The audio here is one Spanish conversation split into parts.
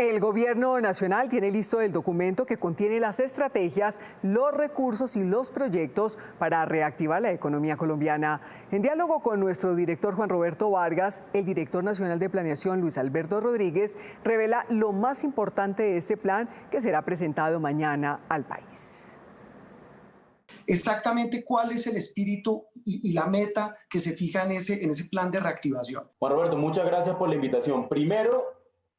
El Gobierno Nacional tiene listo el documento que contiene las estrategias, los recursos y los proyectos para reactivar la economía colombiana. En diálogo con nuestro director Juan Roberto Vargas, el director nacional de planeación Luis Alberto Rodríguez revela lo más importante de este plan que será presentado mañana al país. Exactamente cuál es el espíritu y la meta que se fija en ese plan de reactivación. Juan Roberto, muchas gracias por la invitación. Primero,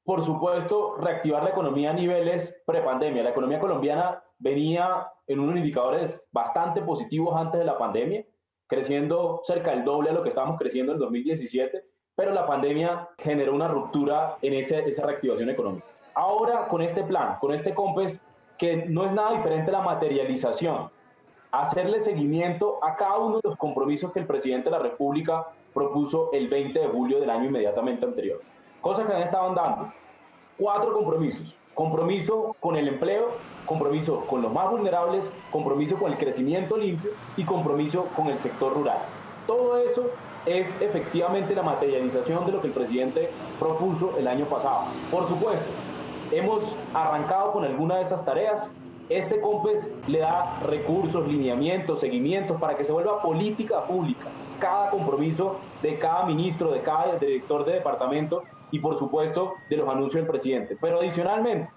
por supuesto, reactivar la economía a niveles prepandemia. La economía colombiana venía en unos indicadores bastante positivos antes de la pandemia, creciendo cerca del doble a lo que estábamos creciendo en 2017, pero la pandemia generó una ruptura en esa reactivación económica. Ahora, con este plan, con este COMPES, que no es nada diferente a la materialización, hacerle seguimiento a cada uno de los compromisos que el presidente de la República propuso el 20 de julio del año inmediatamente anterior. Cosas que han estado dando. 4 compromisos. Compromiso con el empleo, compromiso con los más vulnerables, compromiso con el crecimiento limpio y compromiso con el sector rural. Todo eso es efectivamente la materialización de lo que el presidente propuso el año pasado. Por supuesto, hemos arrancado con alguna de esas tareas. Este COMPES le da recursos, lineamientos, seguimientos para que se vuelva política pública cada compromiso de cada ministro, de cada director de departamento y por supuesto de los anuncios del presidente. Pero adicionalmente,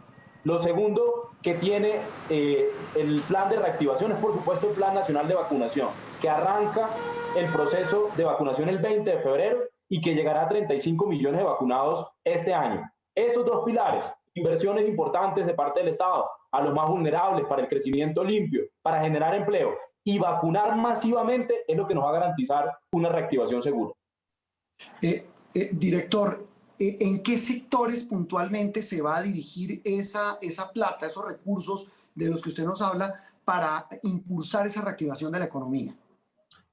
lo segundo que tiene el plan de reactivación es por supuesto el Plan Nacional de Vacunación, que arranca el proceso de vacunación el 20 de febrero y que llegará a 35 millones de vacunados este año. Esos 2 pilares, inversiones importantes de parte del Estado a los más vulnerables para el crecimiento limpio, para generar empleo y vacunar masivamente es lo que nos va a garantizar una reactivación segura. Director, ¿en qué sectores puntualmente se va a dirigir esa plata, esos recursos de los que usted nos habla para impulsar esa reactivación de la economía?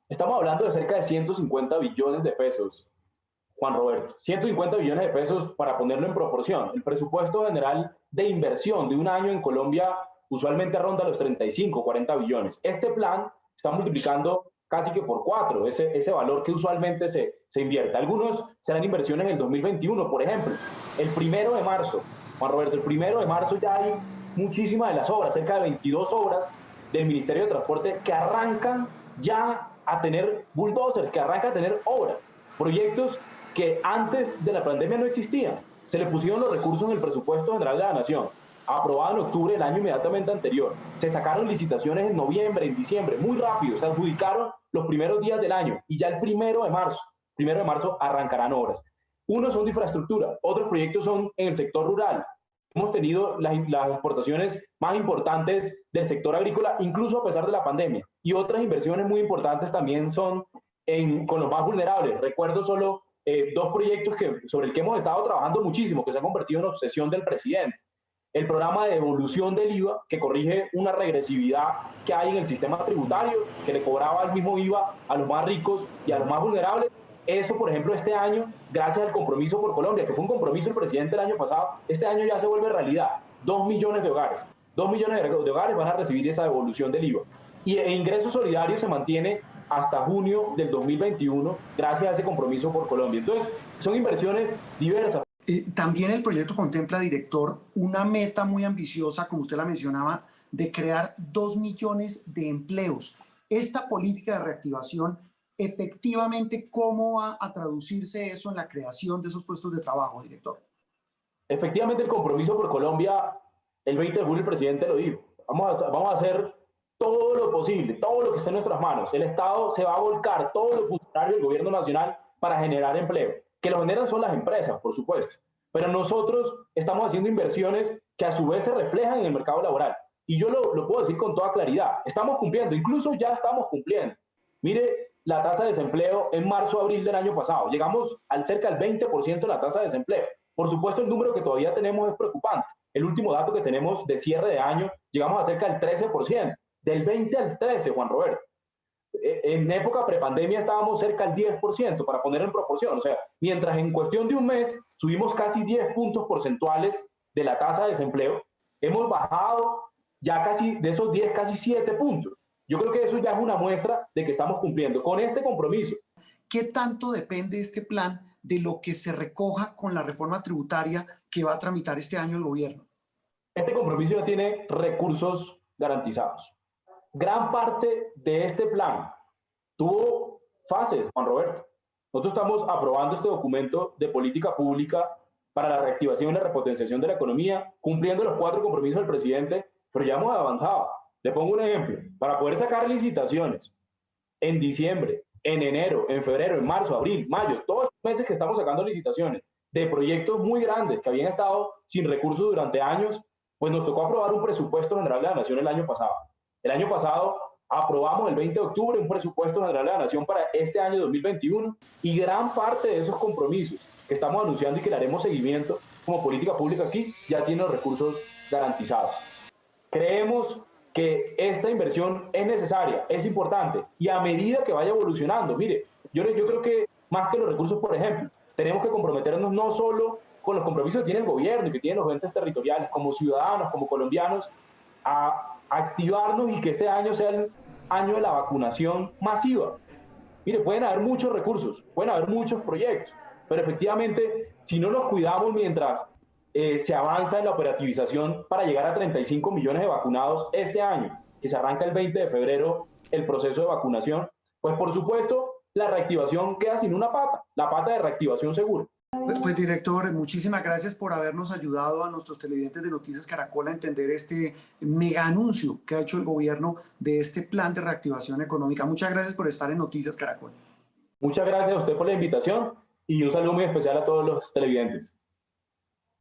Estamos hablando de cerca de 150 billones de pesos, Juan Roberto. 150 billones de pesos para ponerlo en proporción. El presupuesto general de inversión de un año en Colombia usualmente ronda los 35, 40 billones. Este plan está multiplicando casi que por 4 ese valor que usualmente se invierte. Algunos serán inversiones en el 2021, por ejemplo. El 1 de marzo, Juan Roberto, el 1 de marzo ya hay muchísimas de las obras, cerca de 22 obras del Ministerio de Transporte que arrancan ya a tener bulldozer, que arrancan a tener obras. Proyectos que antes de la pandemia no existían. Se le pusieron los recursos en el presupuesto general de la Nación, aprobado en octubre del año inmediatamente anterior. Se sacaron licitaciones en noviembre, en diciembre, muy rápido, se adjudicaron los primeros días del año y ya el 1 de marzo arrancarán obras. Unos son de infraestructura, otros proyectos son en el sector rural. Hemos tenido las exportaciones más importantes del sector agrícola, incluso a pesar de la pandemia. Y otras inversiones muy importantes también son con los más vulnerables. Recuerdo solo 2 proyectos sobre el que hemos estado trabajando muchísimo, que se han convertido en obsesión del presidente. El programa de devolución del IVA, que corrige una regresividad que hay en el sistema tributario, que le cobraba el mismo IVA a los más ricos y a los más vulnerables. Eso, por ejemplo, este año, gracias al compromiso por Colombia, que fue un compromiso del presidente el año pasado, este año ya se vuelve realidad. 2 millones de hogares. 2 millones de hogares van a recibir esa devolución del IVA. Y el ingreso solidario se mantiene hasta junio del 2021, gracias a ese compromiso por Colombia. Entonces, son inversiones diversas. También el proyecto contempla, director, una meta muy ambiciosa, como usted la mencionaba, de crear 2 millones de empleos. Esta política de reactivación, efectivamente, ¿cómo va a traducirse eso en la creación de esos puestos de trabajo, director? Efectivamente, el compromiso por Colombia, el 20 de julio el presidente lo dijo. Vamos a hacer todo lo posible, todo lo que esté en nuestras manos. El Estado se va a volcar, todos los funcionarios del gobierno nacional, para generar empleo. Que lo generan son las empresas, por supuesto. Pero nosotros estamos haciendo inversiones que a su vez se reflejan en el mercado laboral. Y yo lo puedo decir con toda claridad. Estamos cumpliendo, incluso ya estamos cumpliendo. Mire la tasa de desempleo en marzo-abril del año pasado. Llegamos al cerca del 20% de la tasa de desempleo. Por supuesto, el número que todavía tenemos es preocupante. El último dato que tenemos de cierre de año, llegamos a cerca del 13%. Del 20 al 13, Juan Roberto. En época prepandemia estábamos cerca del 10%, para poner en proporción. O sea, mientras en cuestión de un mes subimos casi 10 puntos porcentuales de la tasa de desempleo, hemos bajado ya casi de esos 10, casi 7 puntos. Yo creo que eso ya es una muestra de que estamos cumpliendo con este compromiso. ¿Qué tanto depende este plan de lo que se recoja con la reforma tributaria que va a tramitar este año el gobierno? Este compromiso ya tiene recursos garantizados. Gran parte de este plan tuvo fases, Juan Roberto. Nosotros estamos aprobando este documento de política pública para la reactivación y la repotenciación de la economía, cumpliendo los 4 compromisos del presidente, pero ya hemos avanzado. Le pongo un ejemplo. Para poder sacar licitaciones en diciembre, en enero, en febrero, en marzo, abril, mayo, todos los meses que estamos sacando licitaciones de proyectos muy grandes que habían estado sin recursos durante años, pues nos tocó aprobar un presupuesto general de la Nación el año pasado. El año pasado aprobamos el 20 de octubre un presupuesto general de la Nación para este año 2021 y gran parte de esos compromisos que estamos anunciando y que le haremos seguimiento como política pública aquí ya tiene los recursos garantizados. Creemos que esta inversión es necesaria, es importante y a medida que vaya evolucionando, mire, yo creo que más que los recursos, por ejemplo, tenemos que comprometernos no solo con los compromisos que tiene el gobierno y que tienen los entes territoriales, como ciudadanos, como colombianos, a activarnos y que este año sea el año de la vacunación masiva. Mire, pueden haber muchos recursos, pueden haber muchos proyectos, pero efectivamente, si no los cuidamos mientras se avanza en la operativización para llegar a 35 millones de vacunados este año, que se arranca el 20 de febrero el proceso de vacunación, pues por supuesto la reactivación queda sin una pata, la pata de reactivación segura. Pues director, muchísimas gracias por habernos ayudado a nuestros televidentes de Noticias Caracol a entender este mega anuncio que ha hecho el gobierno de este plan de reactivación económica. Muchas gracias por estar en Noticias Caracol. Muchas gracias a usted por la invitación y un saludo muy especial a todos los televidentes.